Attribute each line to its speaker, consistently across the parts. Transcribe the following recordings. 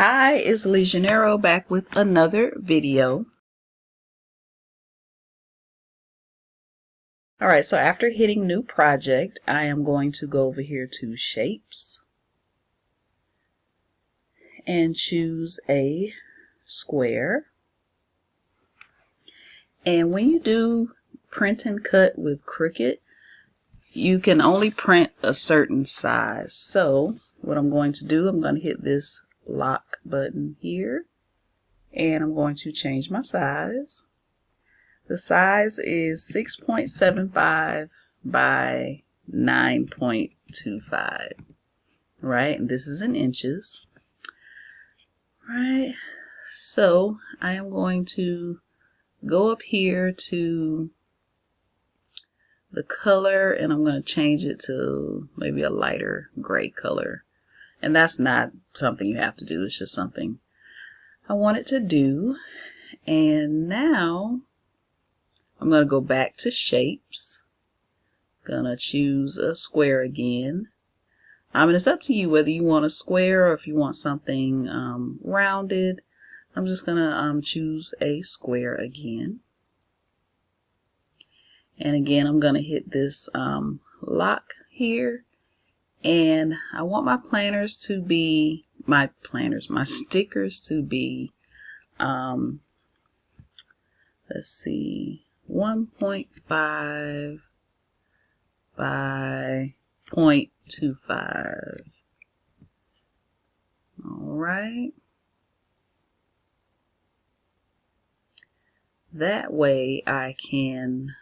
Speaker 1: Hi, it's LeJanaro back with another video. Alright, so after hitting new project, I am going to go over here to shapes and choose a square. And when you do print and cut with Cricut, you can only print a certain size. So what I'm going to do, I'm going to hit this lock button here and I'm going to change my size. The size is 6.75 by 9.25, right? And this is in inches, right? So I am going to go up here to the color and I'm going to change it to maybe a lighter gray color. And that's not something you have to do. It's just something I wanted to do. And now I'm going to go back to shapes. Gonna choose a square again. And it's up to you whether you want a square or if you want something rounded. I'm just gonna choose a square again. And again, I'm gonna hit this lock here. And I want my planners to be, my stickers to be, let's see, 1.5 by 0.25. All right. That way I can,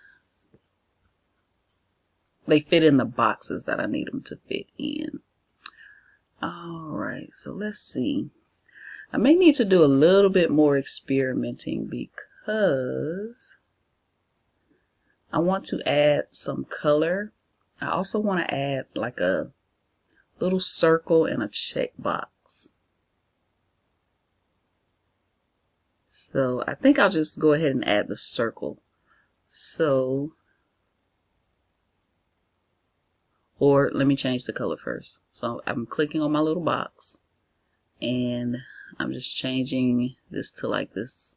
Speaker 1: they fit in the boxes that I need them to fit in. All right, so let's see. I may need to do a little bit more experimenting because I want to add some color. I also want to add like a little circle and a check box. So I think I'll just go ahead and add the circle. So, or let me change the color first. So I'm clicking on my little box and I'm just changing this to like this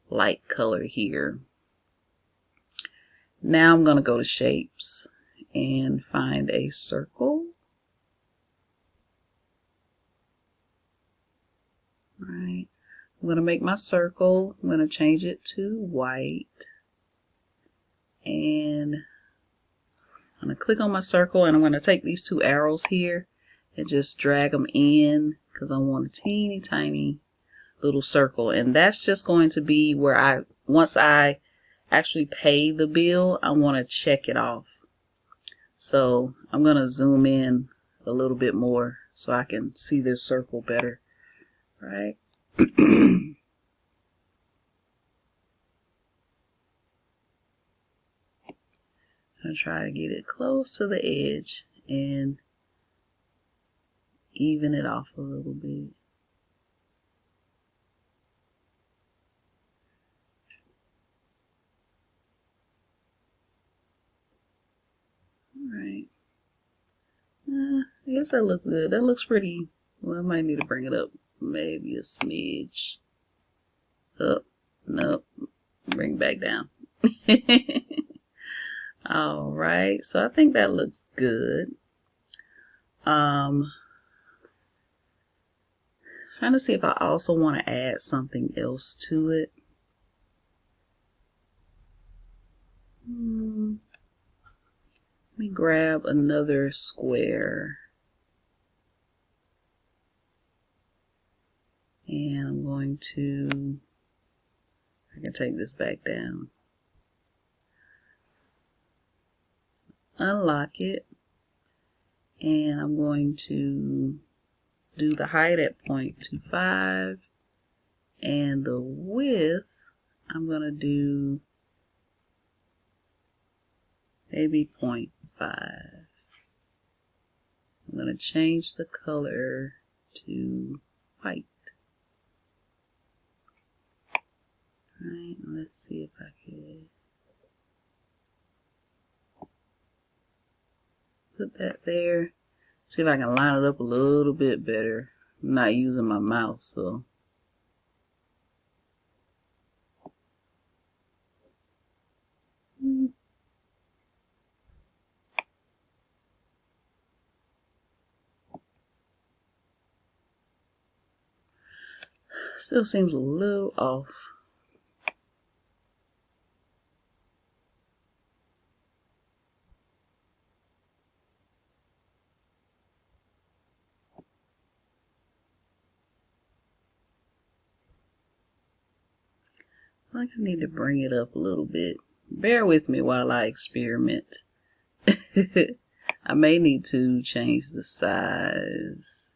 Speaker 1: light color here. Now I'm going to go to shapes and find a circle. Right. I'm going to make my circle. I'm going to change it to white. And I'm going to click on my circle and I'm going to take these two arrows here and just drag them in because I want a teeny tiny little circle. And that's just going to be where once I actually pay the bill, I want to check it off. So I'm going to zoom in a little bit more so I can see this circle better. Right? I'll try to get it close to the edge and even it off a little bit. Alright. I guess that looks good. That looks pretty. Well, I might need to bring it up maybe a smidge. Oh, nope. Bring it back down. Alright, so I think that looks good. Trying to see if I also want to add something else to it. Let me grab another square. And I'm going to, I can take this back down. Unlock it. And I'm going to do the height at 0.25. And the width, I'm going to do maybe 0.5. I'm going to change the color to white. Alright, let's see if I can put that there. See if I can line it up a little bit better. I'm not using my mouse, so. Still seems a little off. I think I need to bring it up a little bit. Bear with me while I experiment. I may need to change the size.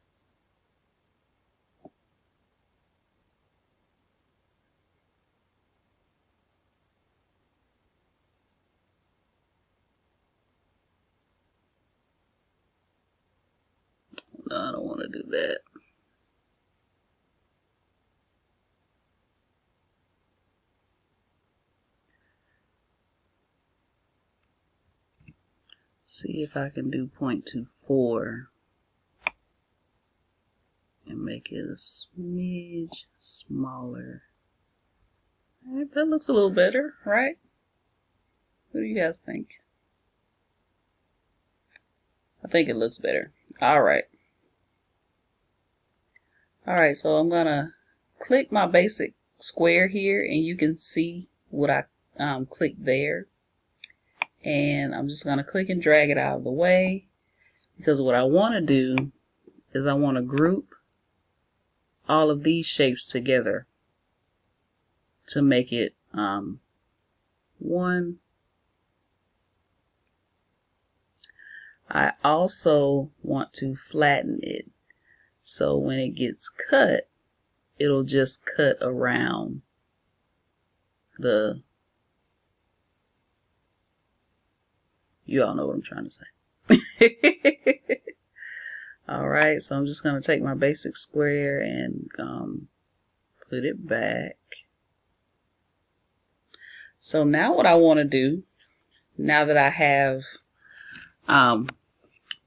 Speaker 1: No, I don't want to do that. See if I can do 0.24 and make it a smidge smaller. All right, that looks a little better, right? What do you guys think? I think it looks better. All right. All right, so I'm gonna click my basic square here, and you can see what I clicked there. And I'm just gonna click and drag it out of the way, because what I want to do is I want to group all of these shapes together to make it one. I also want to flatten it, so when it gets cut, it'll just cut around the, you all know what I'm trying to say. Alright, so I'm just going to take my basic square and put it back. So now what I want to do, now that I have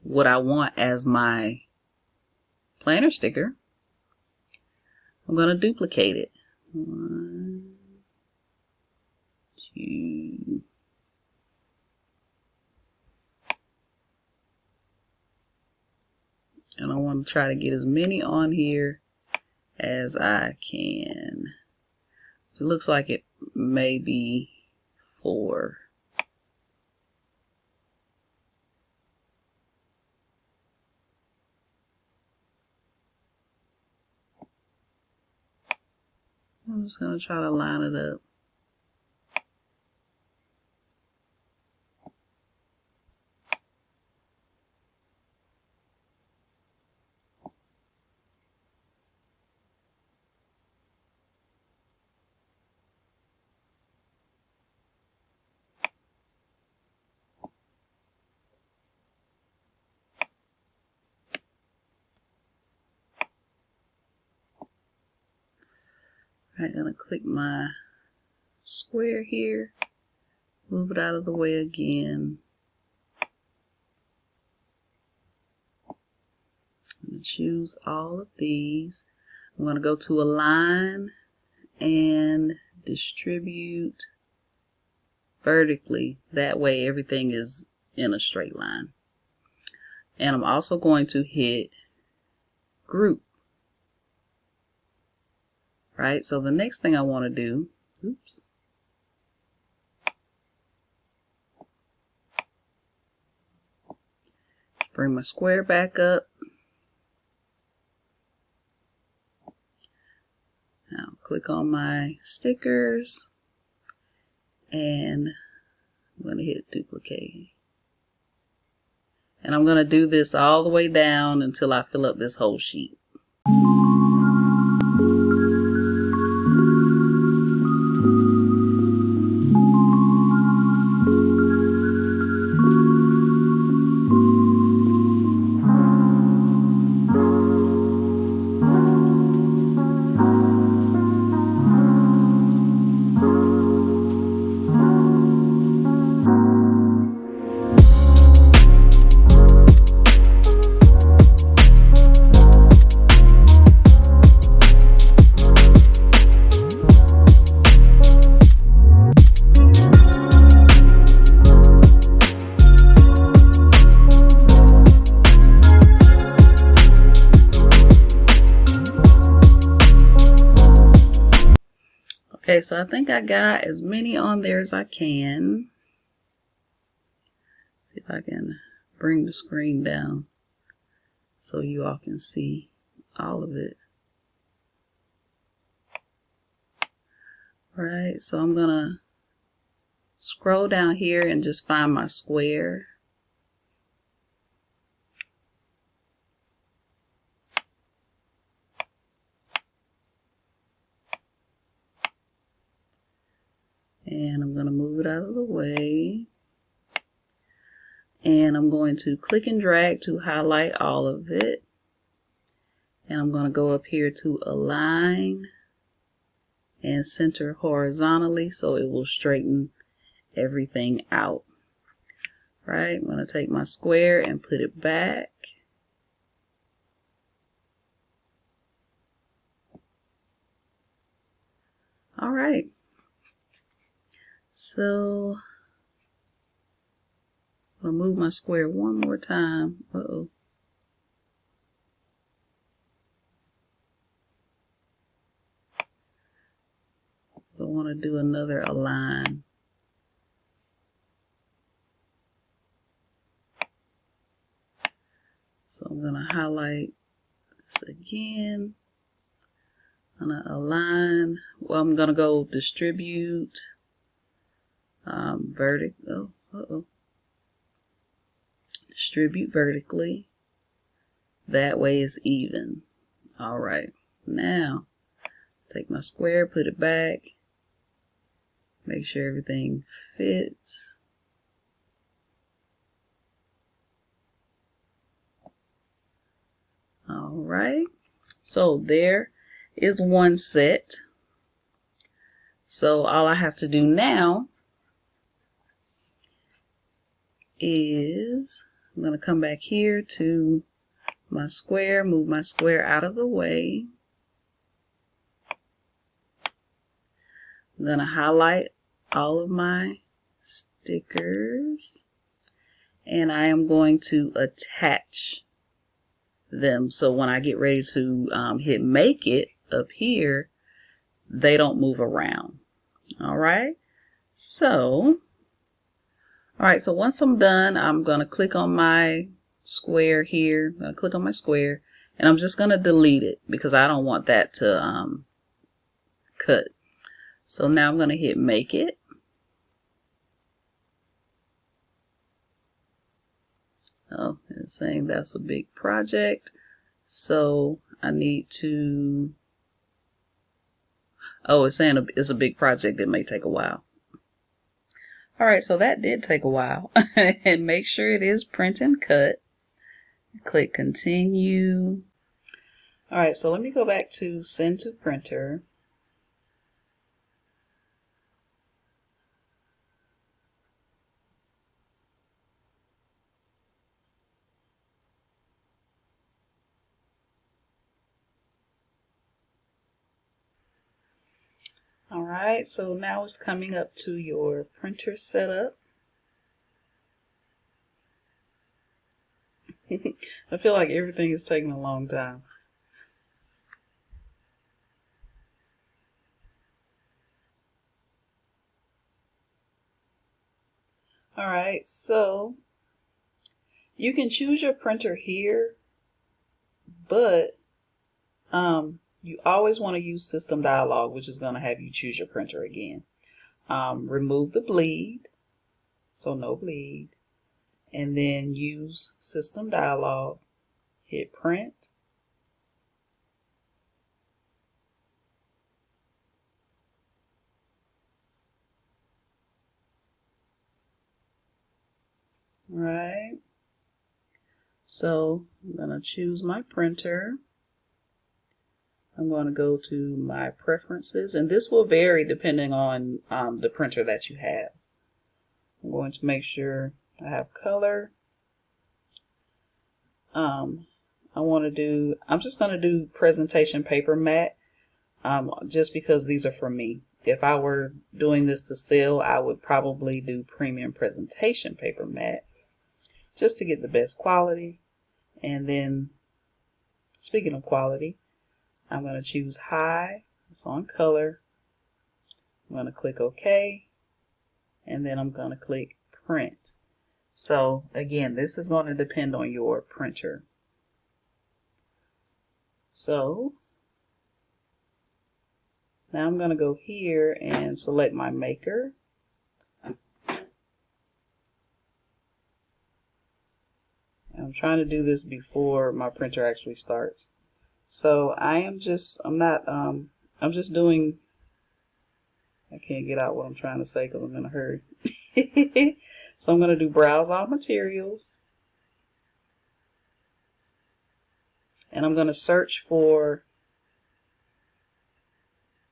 Speaker 1: what I want as my planner sticker, I'm going to duplicate it. 1, 2. And I want to try to get as many on here as I can. It looks like it may be 4. I'm just going to try to line it up. I'm going to click my square here, move it out of the way again. I'm going to choose all of these. I'm going to go to Align and Distribute vertically. That way everything is in a straight line. And I'm also going to hit Group. Right, so the next thing I want to do, oops, bring my square back up. Now click on my stickers and I'm going to hit duplicate. And I'm going to do this all the way down until I fill up this whole sheet. Okay, so I think I got as many on there as I can. See if I can bring the screen down so you all can see all of it. All right, so I'm gonna scroll down here and just find my square. And I'm going to move it out of the way. And I'm going to click and drag to highlight all of it. And I'm going to go up here to align and center horizontally so it will straighten everything out. Right, I'm going to take my square and put it back. All right. So I'm going to move my square one more time. Uh-oh. So I want to do another align. So I'm going to highlight this again. I'm going to align. Well, I'm going to go distribute vertical. Distribute vertically. That way it's even. All right. Now, take my square, put it back. Make sure everything fits. All right. So there is one set. So all I have to do now is I'm going to come back here to my square, move my square out of the way. I'm going to highlight all of my stickers and I am going to attach them. So when I get ready to hit make it up here, they don't move around. All right. So once I'm done, I'm going to click on my square here. I'm going to click on my square and I'm just going to delete it because I don't want that to cut. So now I'm going to hit make it. Oh, it's saying that's a big project. So I need to, oh, it's saying it's a big project. It may take a while. All right, so that did take a while. And make sure it is print and cut. Click continue. All right, so let me go back to send to printer. All right, so now it's coming up to your printer setup. I feel like everything is taking a long time. All right, so you can choose your printer here, but you always want to use System Dialog, which is going to have you choose your printer again. Remove the bleed, so no bleed, and then use System Dialog, hit print. Right. So I'm going to choose my printer. I'm going to go to my preferences, and this will vary depending on the printer that you have. I'm going to make sure I have color. I'm just going to do presentation paper matte, just because these are for me. If I were doing this to sell, I would probably do premium presentation paper matte just to get the best quality. And then, speaking of quality, I'm going to choose high. It's on color. I'm going to click OK, and then I'm going to click print. So again, this is going to depend on your printer. So now I'm going to go here and select my maker. I'm trying to do this before my printer actually starts. So I'm just doing, I can't get out what I'm trying to say because I'm in a hurry. So I'm going to do browse all materials. And I'm going to search for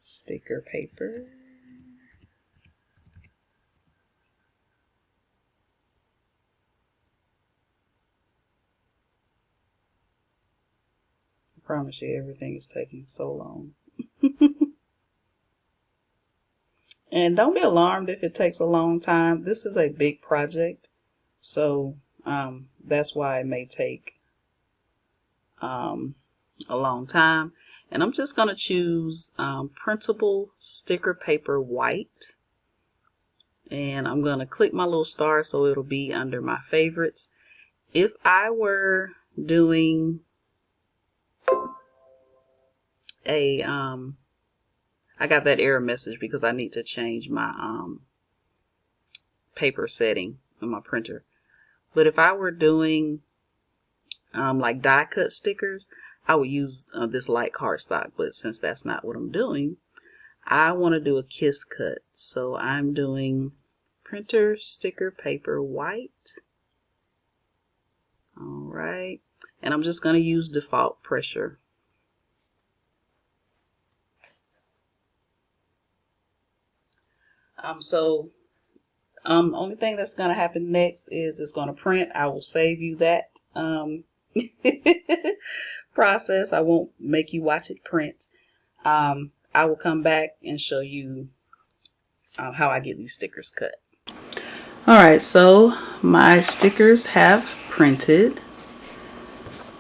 Speaker 1: sticker paper. I promise you everything is taking so long. And don't be alarmed if it takes a long time. This is a big project, so that's why it may take a long time. And I'm just going to choose printable sticker paper white. And I'm going to click my little star so it'll be under my favorites. If I were doing a I got that error message because I need to change my paper setting on my printer. But if I were doing like die cut stickers, I would use this light cardstock. But since that's not what I'm doing, I want to do a kiss cut. So I'm doing printer sticker paper white. All right. And I'm just going to use default pressure. Only thing that's going to happen next is it's going to print. I will save you that process. I won't make you watch it print. I will come back and show you how I get these stickers cut. Alright, so my stickers have printed.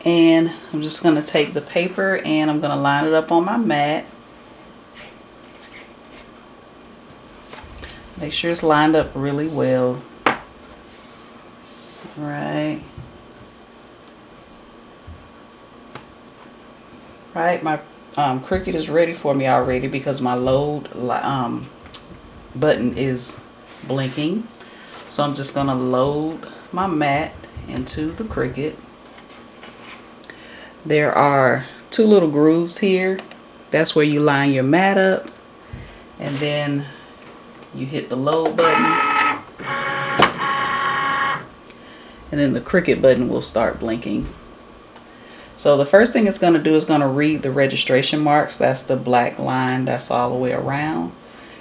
Speaker 1: And I'm just going to take the paper and I'm going to line it up on my mat. Make sure it's lined up really well. Right. Right, my Cricut is ready for me already because my load button is blinking. So I'm just going to load my mat into the Cricut. There are two little grooves here. That's where you line your mat up. And then you hit the load button. And then the Cricut button will start blinking. So the first thing it's going to do is going to read the registration marks. That's the black line that's all the way around.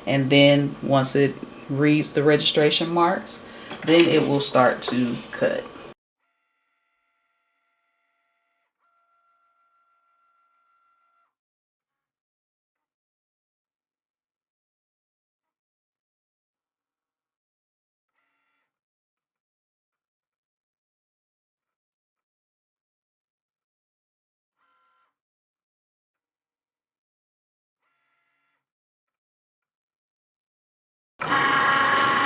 Speaker 1: And then once it reads the registration marks, then it will start to cut.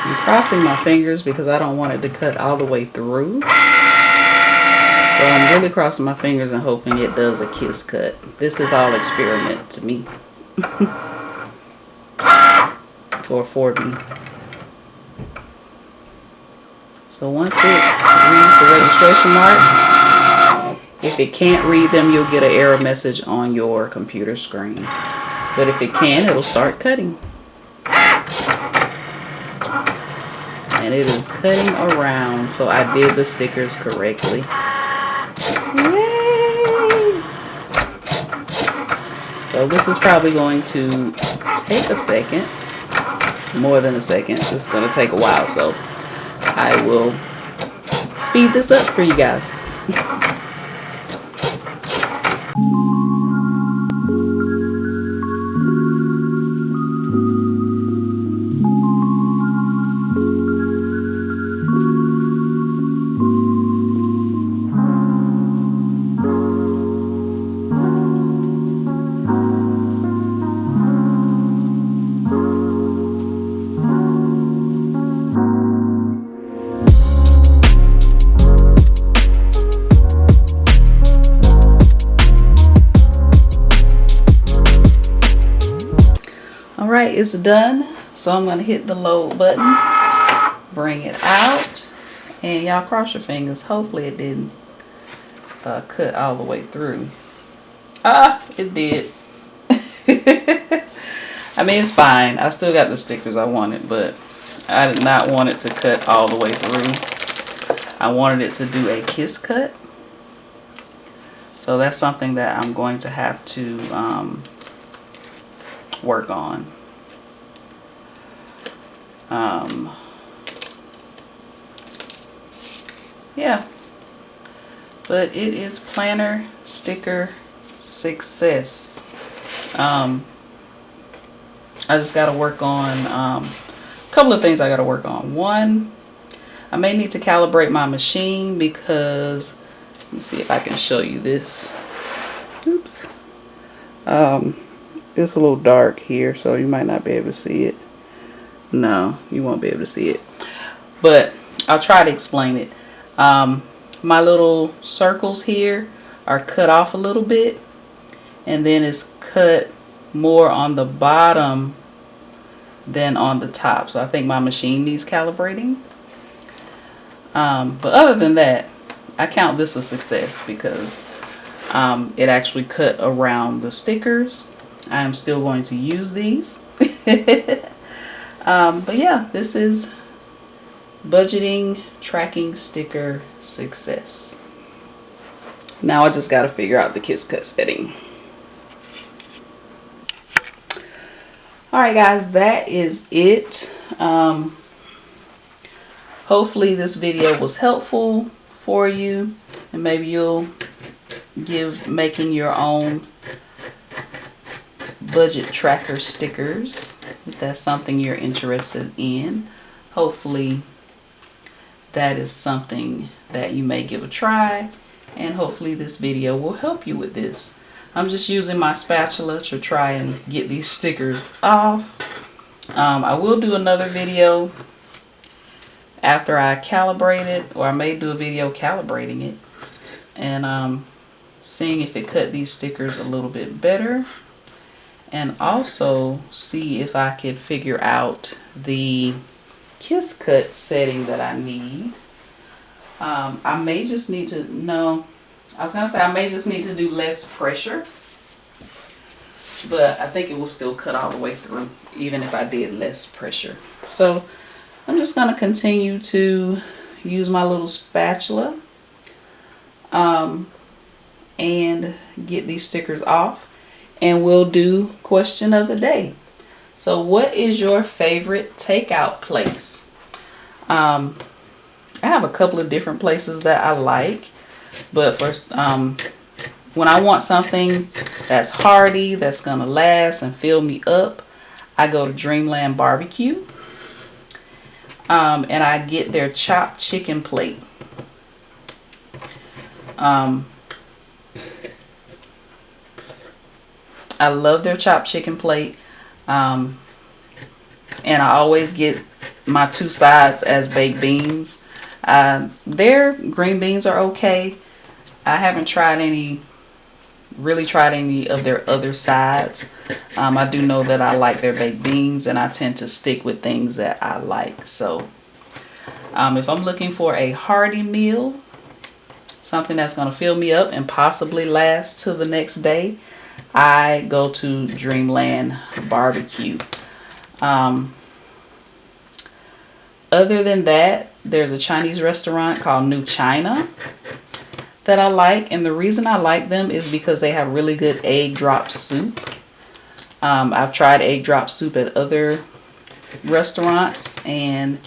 Speaker 1: I'm crossing my fingers because I don't want it to cut all the way through. So I'm really crossing my fingers and hoping it does a kiss cut. This is all experiment to me. Or for me. So once it reads the registration marks, if it can't read them, you'll get an error message on your computer screen. But if it can, it'll start cutting. And it is cutting around, so I did the stickers correctly. Yay! So this is probably going to take a second, more than a second. This is going to take a while, so I will speed this up for you guys. it's done. So I'm going to hit the load button, bring it out, and y'all cross your fingers. Hopefully it didn't cut all the way through. It did. I mean, it's fine. I still got the stickers I wanted, but I did not want it to cut all the way through. I wanted it to do a kiss cut. So that's something that I'm going to have to work on. Yeah. But it is planner sticker success. I just got to work on a couple of things I got to work on. One, I may need to calibrate my machine because, let me see if I can show you this. Oops. It's a little dark here, so you might not be able to see it. No, you won't be able to see it. But I'll try to explain it. My little circles here are cut off a little bit, and then it's cut more on the bottom than on the top. So I think my machine needs calibrating. But other than that, I count this a success because it actually cut around the stickers. I am still going to use these. But yeah, this is budgeting tracking sticker success. Now I just got to figure out the kiss cut setting. Alright guys, that is it. Hopefully this video was helpful for you, and maybe you'll give making your own budget tracker stickers if that's something you're interested in. Hopefully that is something that you may give a try, and hopefully this video will help you with this. I'm just using my spatula to try and get these stickers off. I will do another video after I calibrate it, or I may do a video calibrating it and seeing if it cut these stickers a little bit better, and also see if I could figure out the kiss cut setting that I need. I may just need to, I may just need to do less pressure, but I think it will still cut all the way through even if I did less pressure. So I'm just going to continue to use my little spatula and get these stickers off, and we'll do question of the day. So what is your favorite takeout place? I have a couple of different places that I like, but first, when I want something that's hearty, that's gonna last and fill me up, I go to Dreamland Barbecue, and I get their chopped chicken plate. I love their chopped chicken plate, and I always get my 2 sides as baked beans. Their green beans are okay. I haven't really tried any of their other sides. I do know that I like their baked beans, and I tend to stick with things that I like. So if I'm looking for a hearty meal, something that's going to fill me up and possibly last till the next day, I go to Dreamland Barbecue. Other than that, there's a Chinese restaurant called New China that I like, and the reason I like them is because they have really good egg drop soup. I've tried egg drop soup at other restaurants, and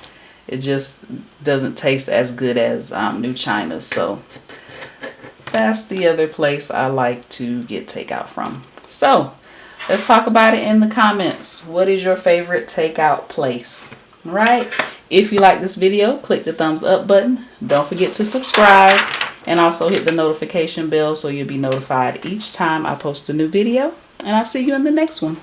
Speaker 1: it just doesn't taste as good as New China. So that's the other place I like to get takeout from. So let's talk about it in the comments. What is your favorite takeout place? All right. If you like this video, click the thumbs up button. Don't forget to subscribe, and also hit the notification bell so you'll be notified each time I post a new video. And I'll see you in the next one.